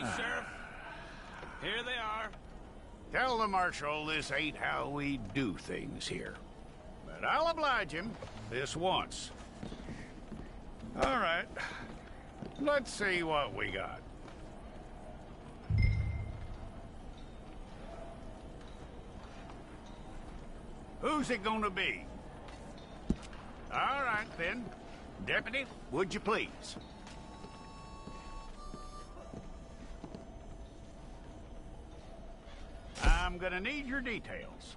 Sheriff. Here they are. Tell the Marshal this ain't how we do things here. But I'll oblige him this once. All right. Let's see what we got. Who's it gonna be? All right, then. Deputy, would you please? I'm gonna need your details.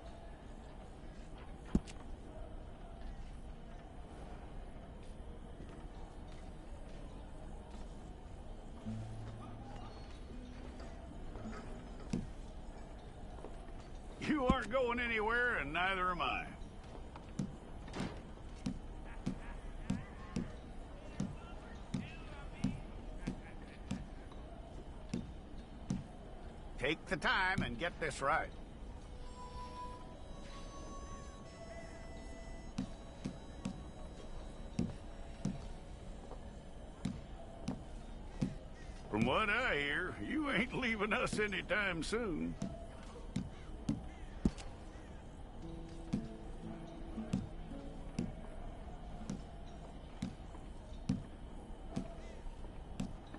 You aren't going anywhere, and neither am I. Take the time and get this right. From what I hear, you ain't leaving us anytime soon.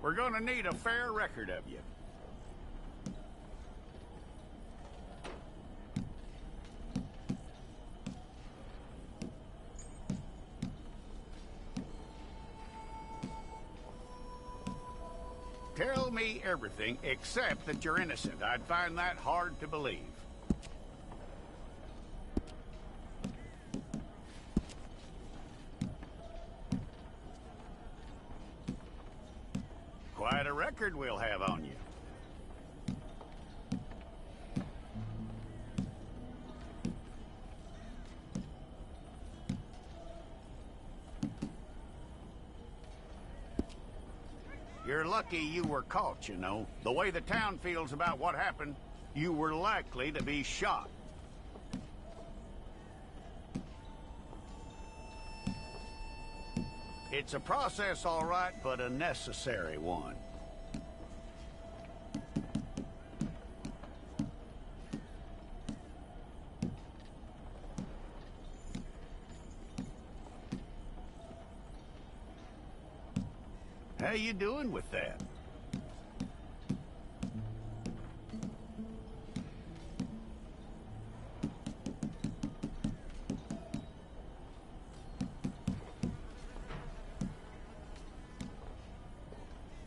We're gonna need a fair record of you. Tell me everything except that you're innocent. I'd find that hard to believe. Quite a record we'll have on you. You're lucky you were caught, you know. The way the town feels about what happened, you were likely to be shot. It's a process, all right, but a necessary one. How you doing with that?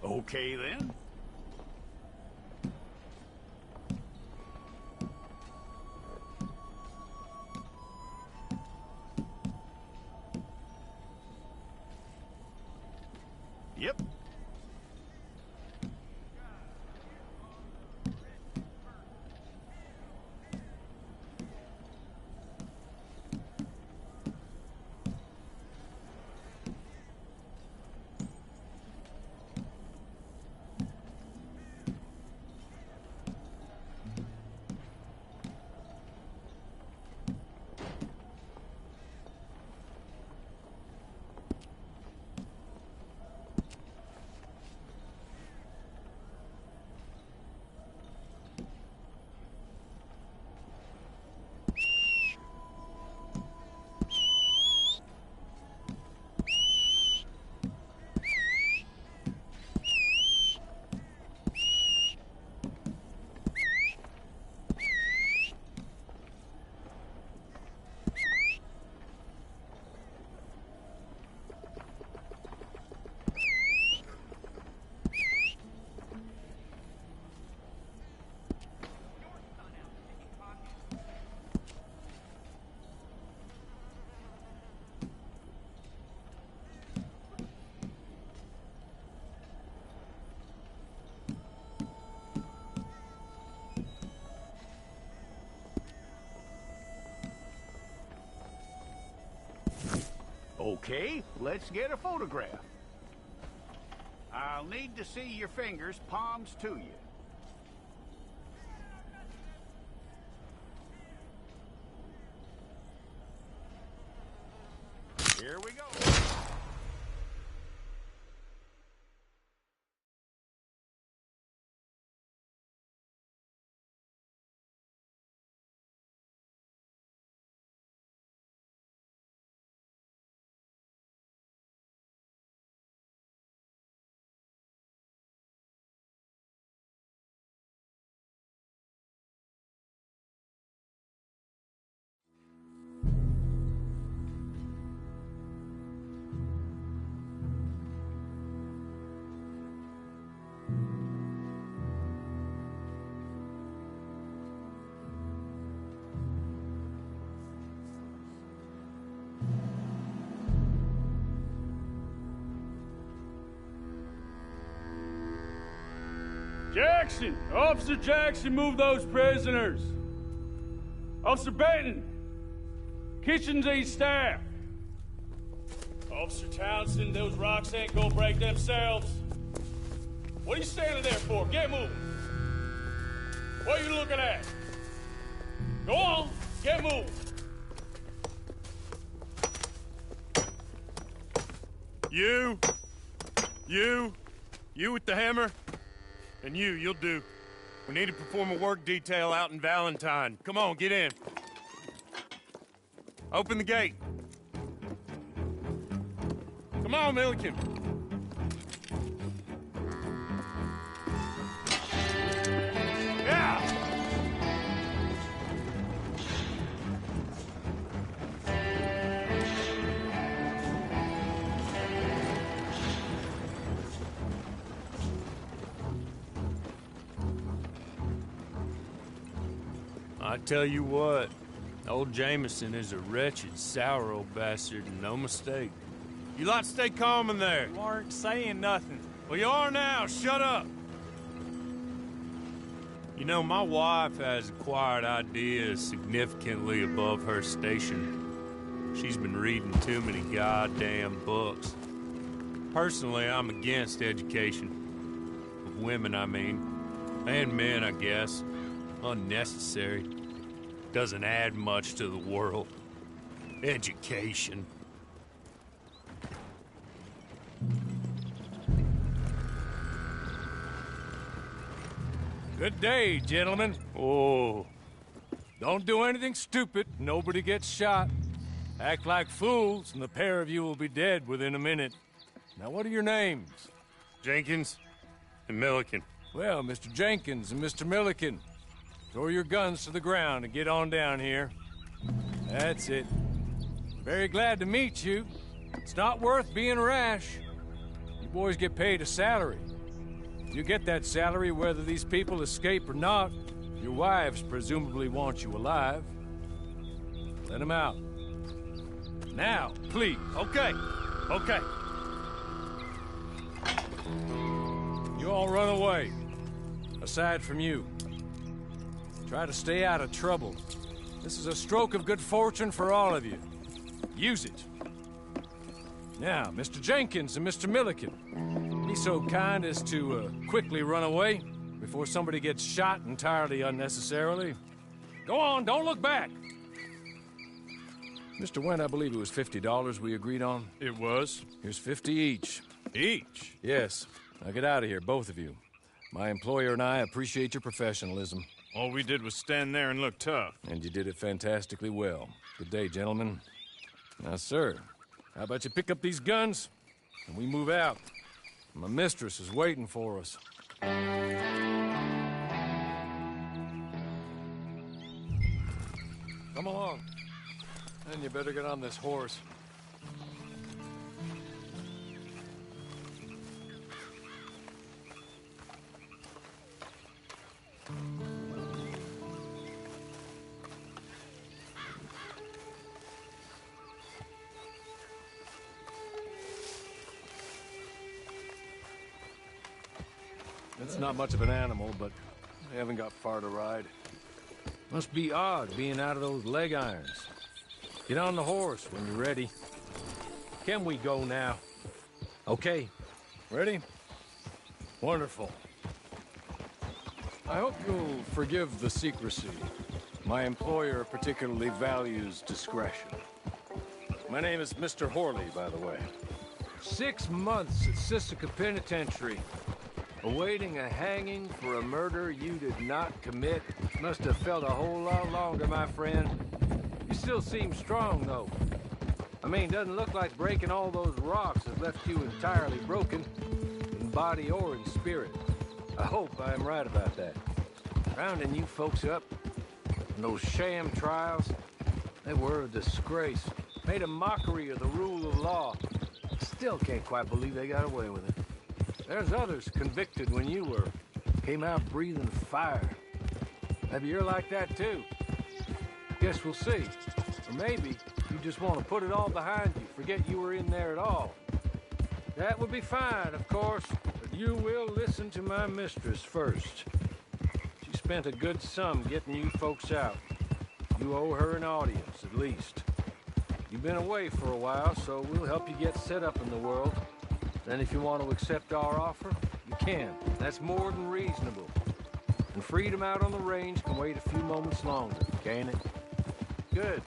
Okay, then. Yep. Okay, let's get a photograph. I'll need to see your fingers, palms to you. Here we go. Jackson! Officer Jackson, move those prisoners! Officer Benton! Kitchens aid staff! Officer Townsend, those rocks ain't gonna break themselves. What are you standing there for? Get moving! What are you looking at? Go on, get moving! You with the hammer? And you'll do. We need to perform a work detail out in Valentine. Come on, get in. Open the gate. Come on, Milliken. Yeah! I tell you what, old Jameson is a wretched, sour old bastard, and no mistake. You lot stay calm in there. You aren't saying nothing. Well, you are now. Shut up. You know, my wife has acquired ideas significantly above her station. She's been reading too many goddamn books. Personally, I'm against education. Of women, I mean. And men, I guess. Unnecessary. Doesn't add much to the world. Education. Good day, gentlemen. Oh, Don't do anything stupid. Nobody gets shot. Act like fools, and the pair of you will be dead within a minute. Now, what are your names? Jenkins and Milliken. Well, Mr. Jenkins and Mr. Milliken, throw your guns to the ground and get on down here. That's it. Very glad to meet you. It's not worth being rash. You boys get paid a salary. You get that salary whether these people escape or not. Your wives presumably want you alive. Let them out. Now, please. Okay. You all run away. Aside from you. Try to stay out of trouble. This is a stroke of good fortune for all of you. Use it. Now, Mr. Jenkins and Mr. Milliken, be so kind as to quickly run away before somebody gets shot entirely unnecessarily. Go on, don't look back. Mr. Wendt, I believe it was $50 we agreed on. It was. Here's 50 each. Each? Yes. Now get out of here, both of you. My employer and I appreciate your professionalism. All we did was stand there and look tough. And you did it fantastically well. Good day, gentlemen. Now, sir, how about you pick up these guns and we move out? My mistress is waiting for us. Come along. And you better get on this horse. It's not much of an animal, but they haven't got far to ride. Must be odd being out of those leg irons. Get on the horse when you're ready. Can we go now? Okay. Ready? Wonderful. I hope you'll forgive the secrecy. My employer particularly values discretion. My name is Mr. Horley, by the way. 6 months at Sisika Penitentiary. Awaiting a hanging for a murder you did not commit. Must have felt a whole lot longer, my friend. You still seem strong, though. I mean, doesn't look like breaking all those rocks has left you entirely broken, in body or in spirit. I hope I am right about that. Rounding you folks up, and those sham trials, they were a disgrace. Made a mockery of the rule of law. Still can't quite believe they got away with it. There's others convicted when you were. Came out breathing fire. Maybe you're like that too. Guess we'll see. Or maybe you just want to put it all behind you, forget you were in there at all. That would be fine, of course, but You will listen to my mistress first. She spent a good sum getting you folks out. You owe her an audience, at least. You've been away for a while, so we'll help you get set up in the world. Then if you want to accept our offer, you can. That's more than reasonable. And freedom out on the range can wait a few moments longer, can't it? Good.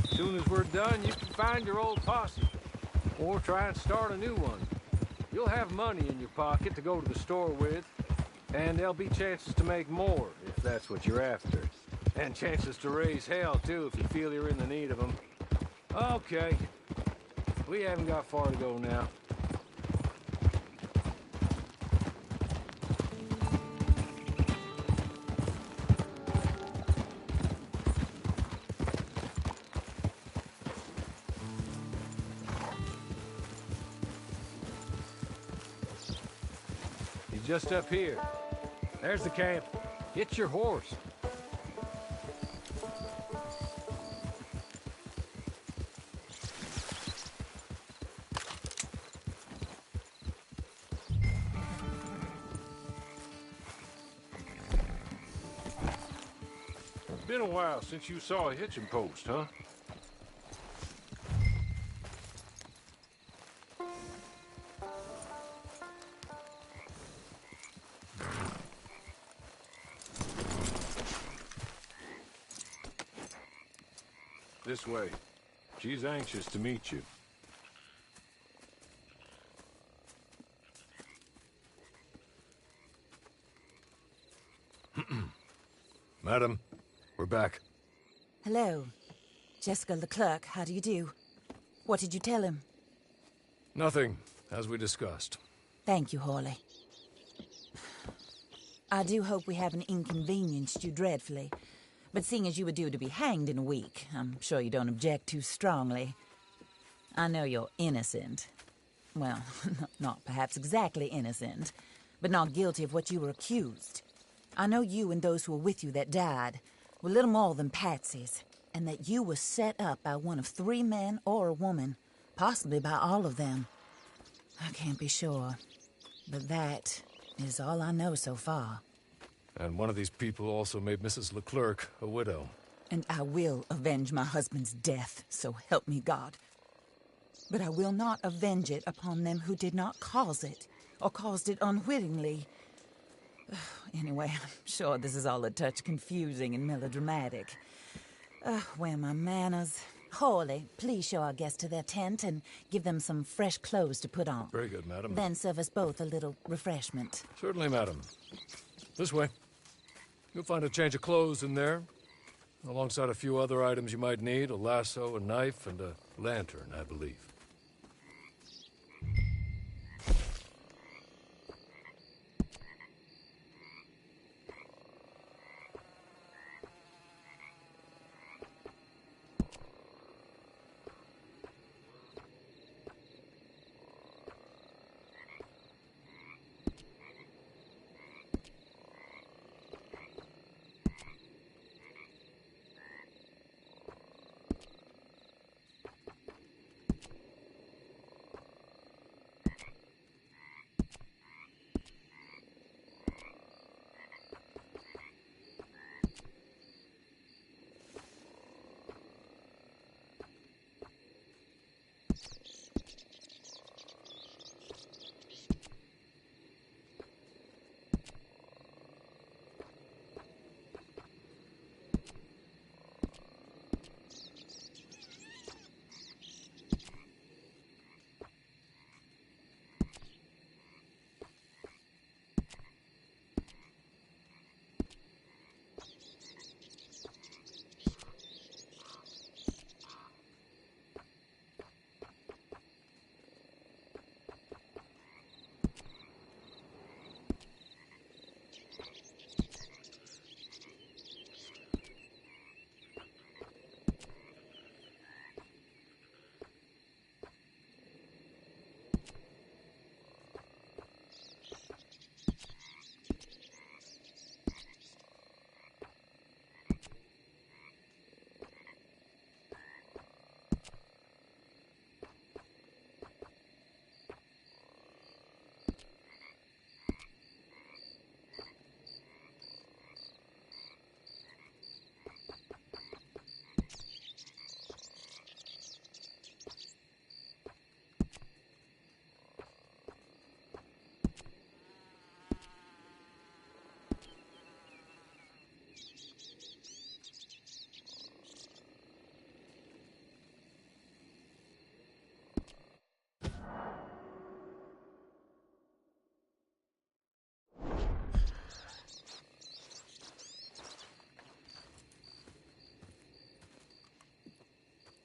As soon as we're done, you can find your old posse. Or try and start a new one. You'll have money in your pocket to go to the store with. And there'll be chances to make more, if that's what you're after. And chances to raise hell, too, if you feel you're in the need of them. Okay. We haven't got far to go now. He's just up here. There's the camp. Get your horse. Been a while since you saw a hitching post, huh? This way. She's anxious to meet you. Madam, we're back. Hello. Jessica Leclerc, how do you do? What did you tell him? Nothing, as we discussed. Thank you, Hawley. I do hope we haven't inconvenienced you dreadfully. But seeing as you were due to be hanged in a week, I'm sure you don't object too strongly. I know you're innocent. Well, not perhaps exactly innocent, but not guilty of what you were accused. I know you and those who were with you that died were little more than patsies, and that you were set up by one of 3 men or a woman, possibly by all of them. I can't be sure, but that is all I know so far. And one of these people also made Mrs. Leclerc a widow. And I will avenge my husband's death, so help me God. But I will not avenge it upon them who did not cause it, or caused it unwittingly. Anyway, I'm sure this is all a touch confusing and melodramatic. Where are my manners? Hawley, please show our guests to their tent and give them some fresh clothes to put on. Very good, madam. Then serve us both a little refreshment. Certainly, madam. This way. You'll find a change of clothes in there, alongside a few other items you might need, a lasso, a knife, and a lantern, I believe.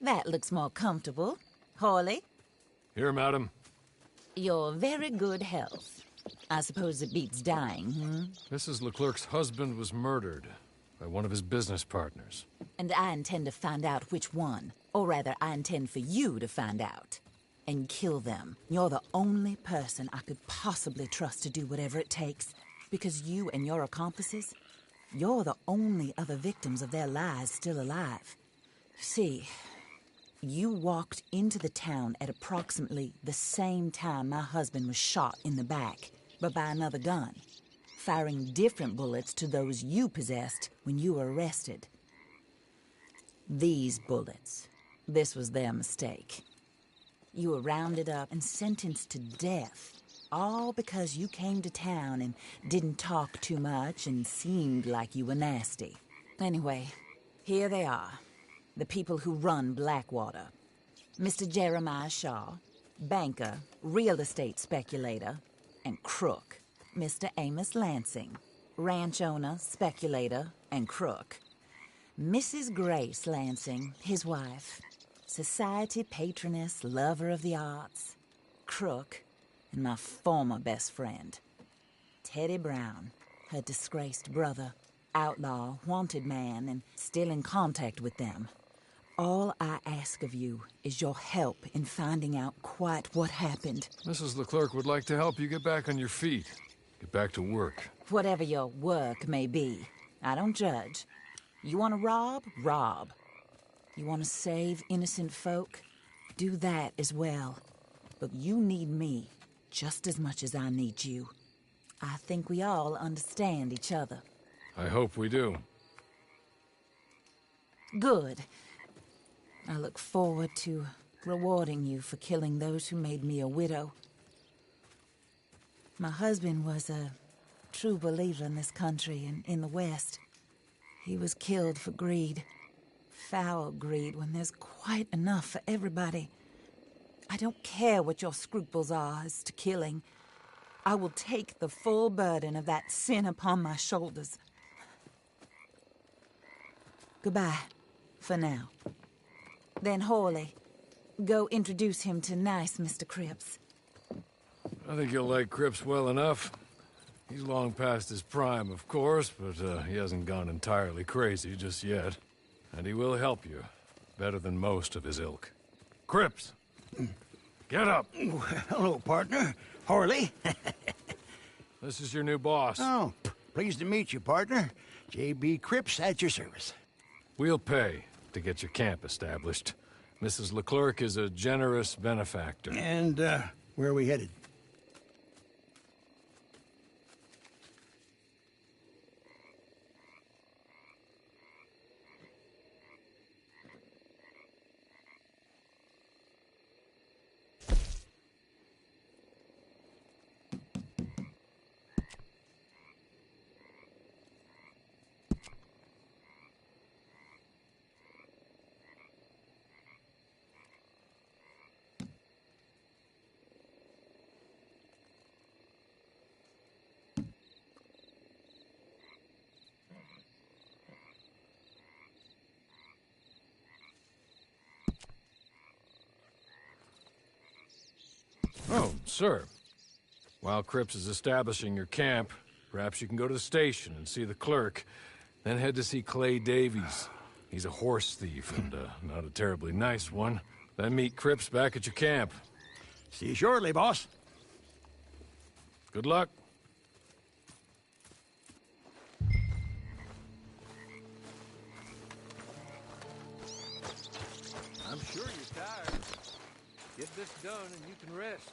That looks more comfortable. Hawley, Here, madam. your very good health. I suppose it beats dying, hmm? Mrs. Leclerc's husband was murdered by one of his business partners. And I intend to find out which one. Or rather, I intend for you to find out. And kill them. You're the only person I could possibly trust to do whatever it takes. Because you and your accomplices, you're the only other victims of their lies still alive. See, you walked into the town at approximately the same time my husband was shot in the back, but by another gun, firing different bullets to those you possessed when you were arrested. These bullets, this was their mistake. You were rounded up and sentenced to death, all because you came to town and didn't talk too much and seemed like you were nasty. Anyway, here they are. The people who run Blackwater. Mr. Jeremiah Shaw, banker, real estate speculator, and crook. Mr. Amos Lansing, ranch owner, speculator, and crook. Mrs. Grace Lansing, his wife, society patroness, lover of the arts, crook, and my former best friend, Teddy Brown, her disgraced brother, outlaw, wanted man, and still in contact with them. All I ask of you is your help in finding out quite what happened. Mrs. Leclerc would like to help you get back on your feet. Get back to work. Whatever your work may be, I don't judge. You want to rob? Rob. You want to save innocent folk? Do that as well. But you need me just as much as I need you. I think we all understand each other. I hope we do. Good. I look forward to rewarding you for killing those who made me a widow. My husband was a true believer in this country and in the West. He was killed for greed. Foul greed when there's quite enough for everybody. I don't care what your scruples are as to killing. I will take the full burden of that sin upon my shoulders. Goodbye, for now. Then Hawley, go introduce him to nice Mr. Cripps. I think you'll like Cripps well enough. He's long past his prime, of course, but he hasn't gone entirely crazy just yet. And he will help you, better than most of his ilk. Cripps! Get up! Hello, partner. Harley. This is your new boss. Oh, pleased to meet you, partner. J.B. Cripps at your service. We'll pay to get your camp established. Mrs. Leclerc is a generous benefactor. And, where are we headed? Oh, sir. While Cripps is establishing your camp, perhaps you can go to the station and see the clerk, then head to see Clay Davies. He's a horse thief, and not a terribly nice one. Then meet Cripps back at your camp. See you shortly, boss. Good luck. I'm sure you're tired. Get this done and you can rest.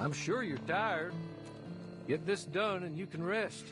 I'm sure you're tired. Get this done and you can rest.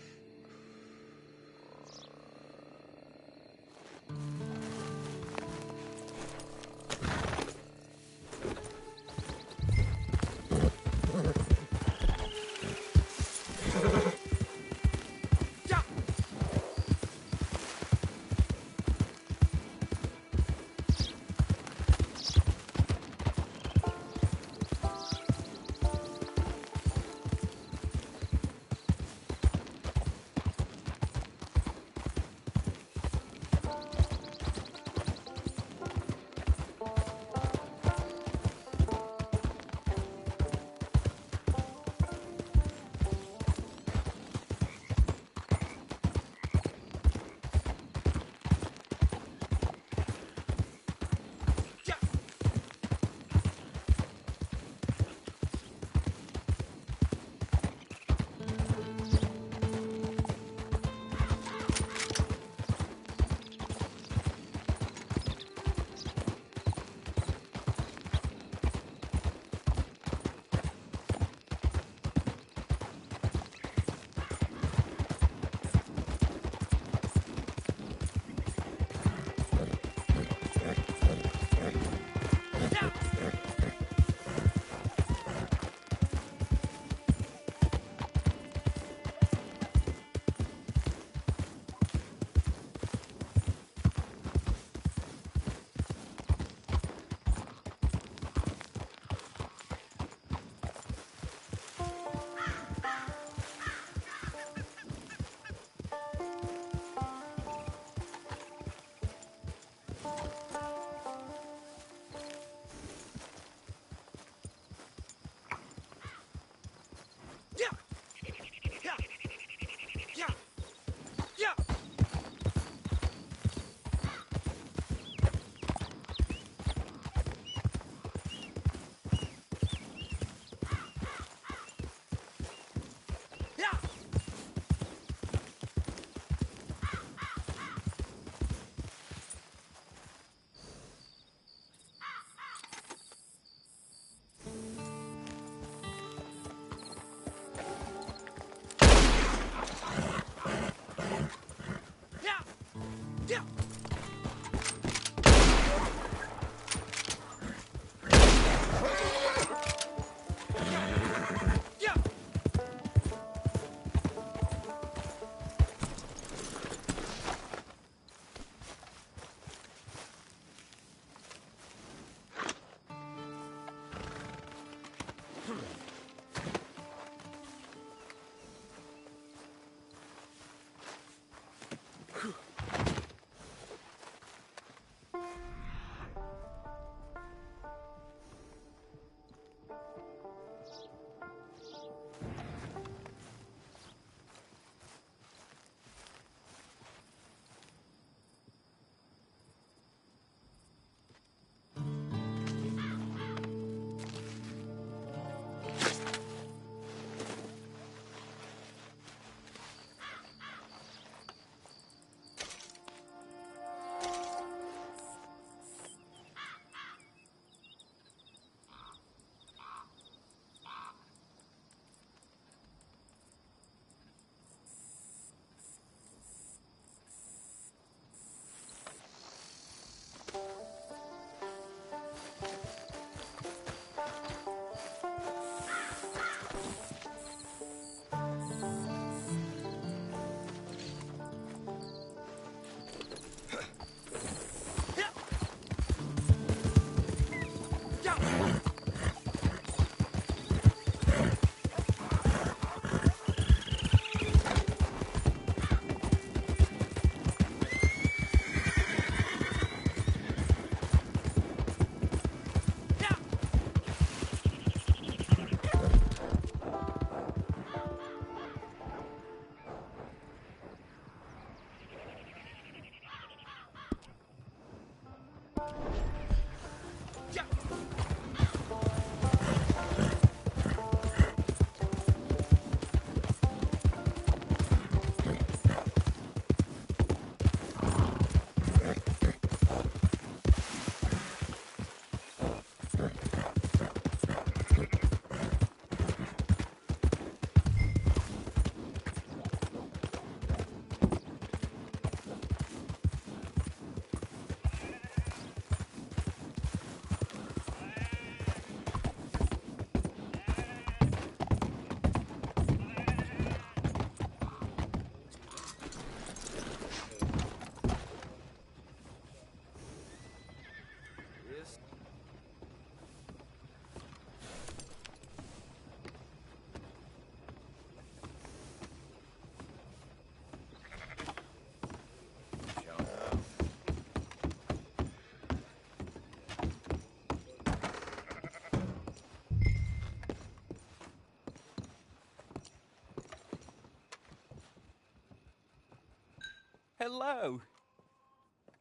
Hello.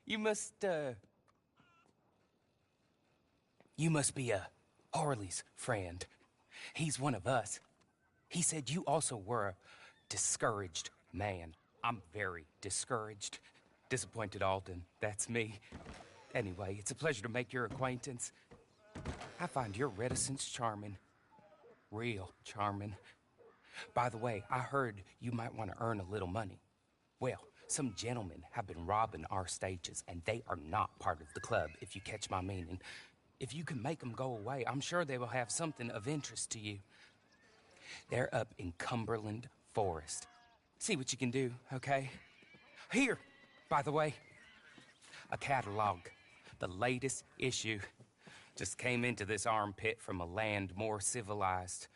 You must be Harley's friend. He's one of us. He said you also were a discouraged man. I'm very discouraged. Disappointed Alden, that's me. Anyway, it's a pleasure to make your acquaintance. I find your reticence charming. Real charming. By the way, I heard you might want to earn a little money. Well, some gentlemen have been robbing our stages, and they are not part of the club, if you catch my meaning. If you can make them go away, I'm sure they will have something of interest to you. They're up in Cumberland Forest. See what you can do, okay? Here, by the way, a catalog. The latest issue. Just came into this armpit from a land more civilized.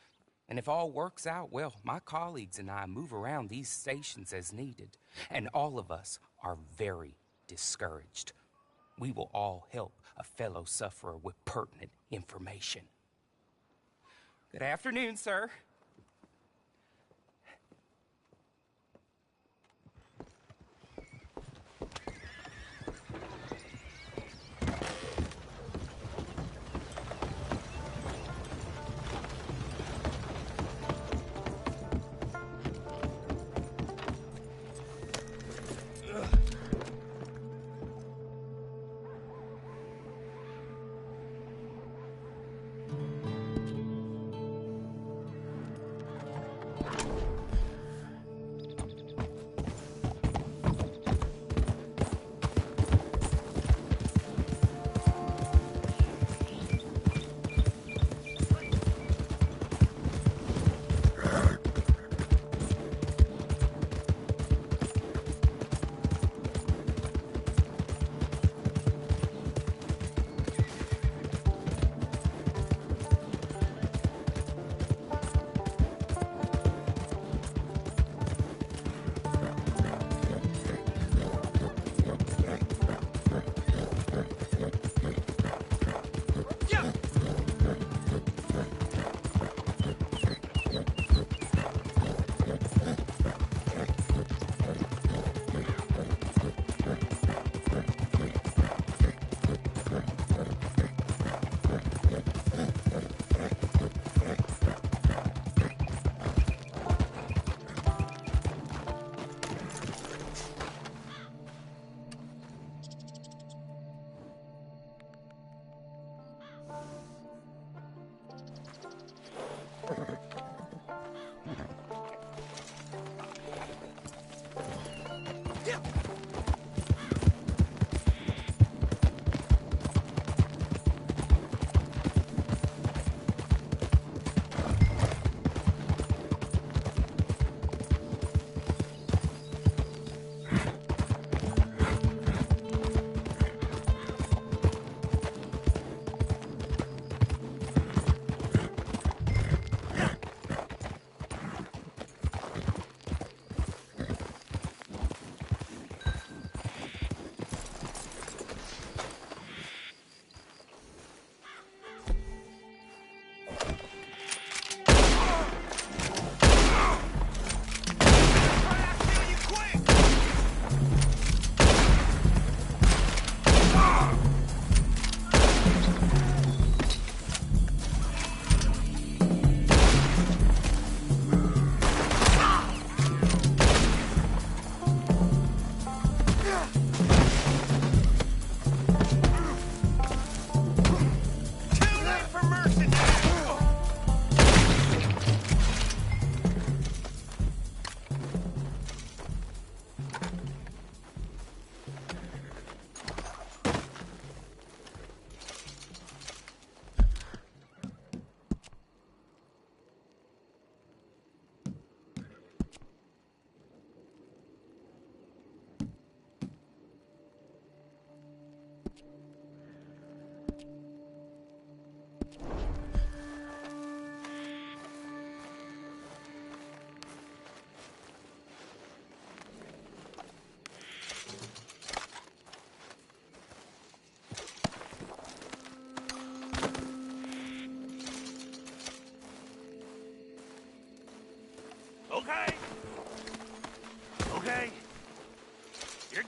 And if all works out, well, my colleagues and I move around these stations as needed. And all of us are very discouraged. We will all help a fellow sufferer with pertinent information. Good afternoon, sir.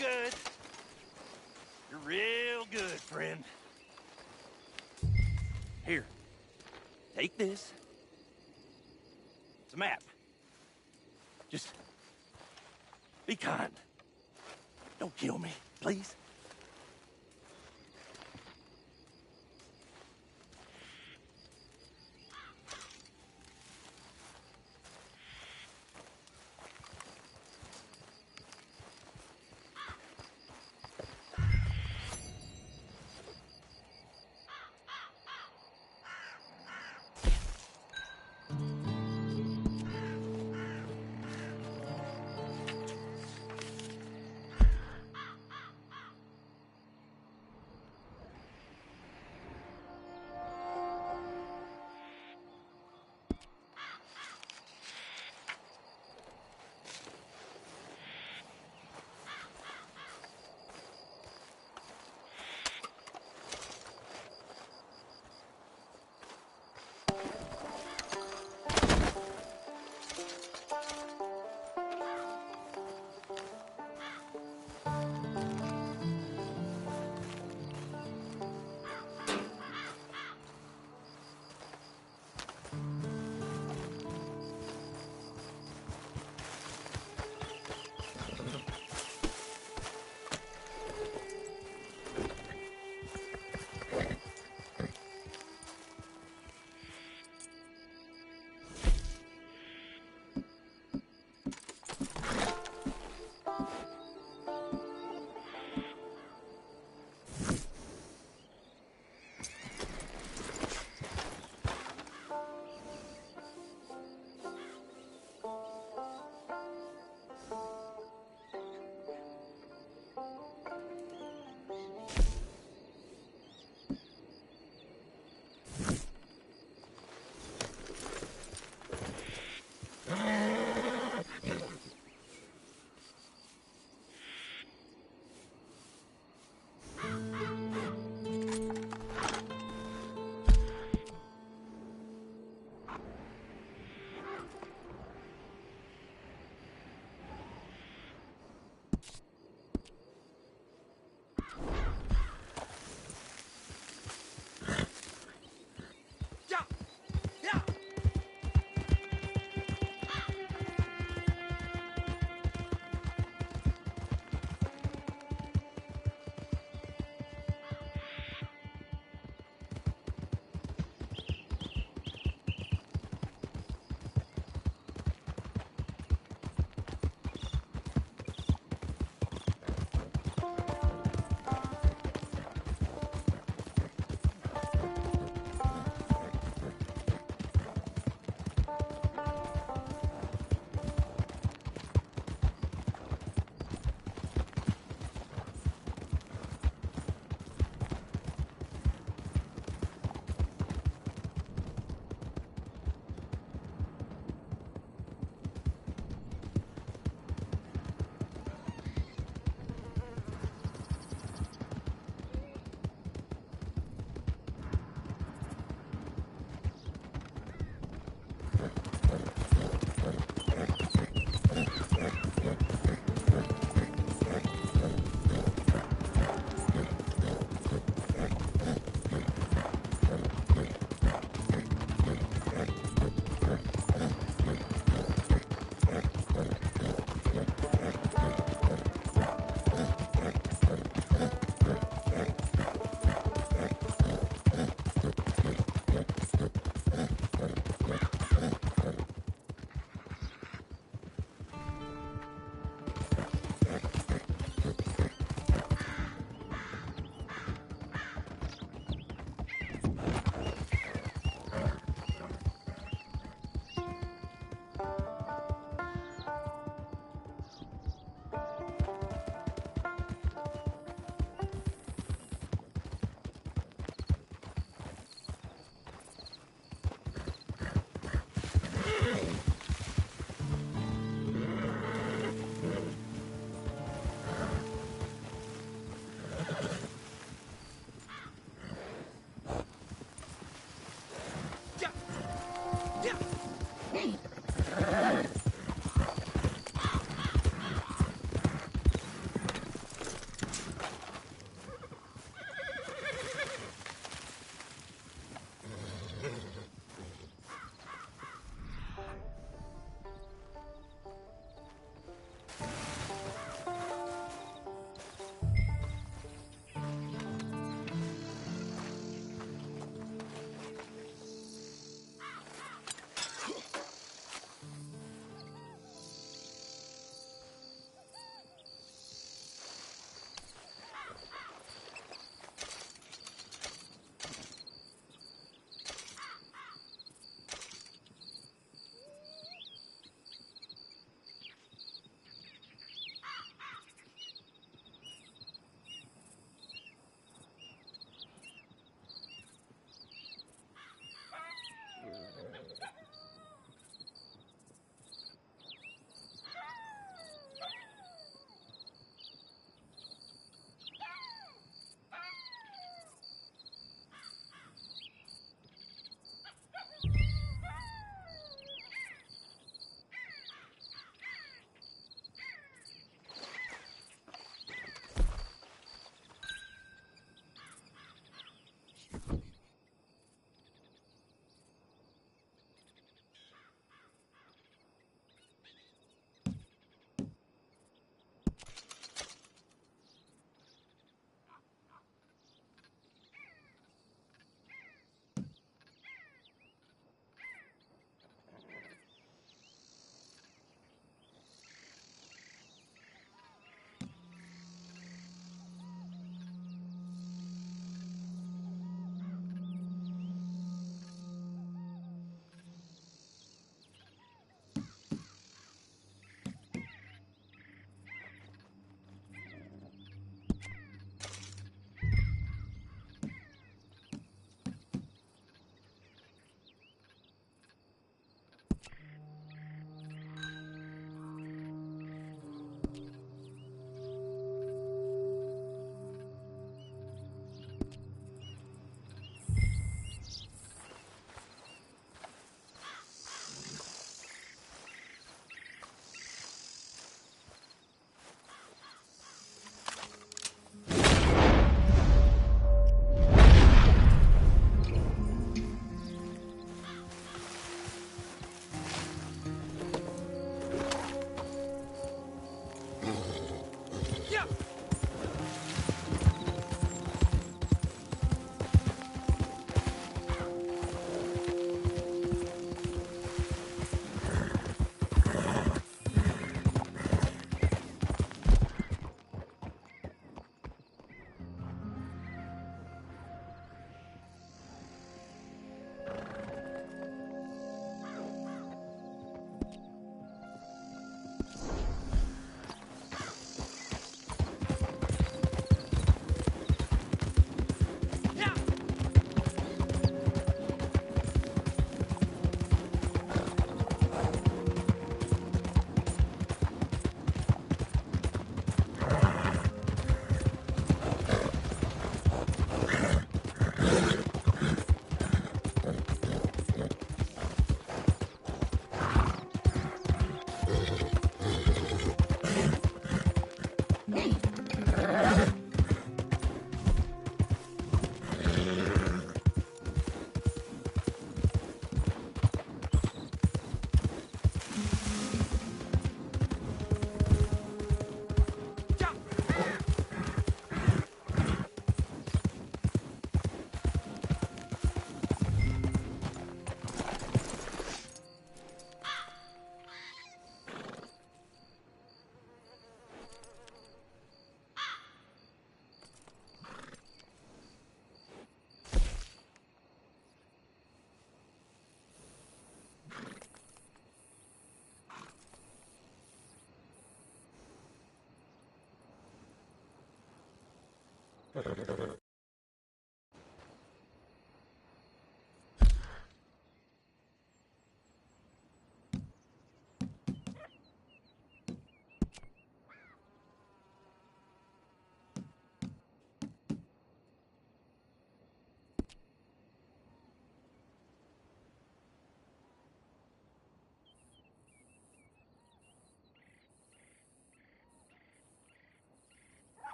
good. You're real good, friend. Here, take this. It's a map. Just be kind. Don't kill me, please.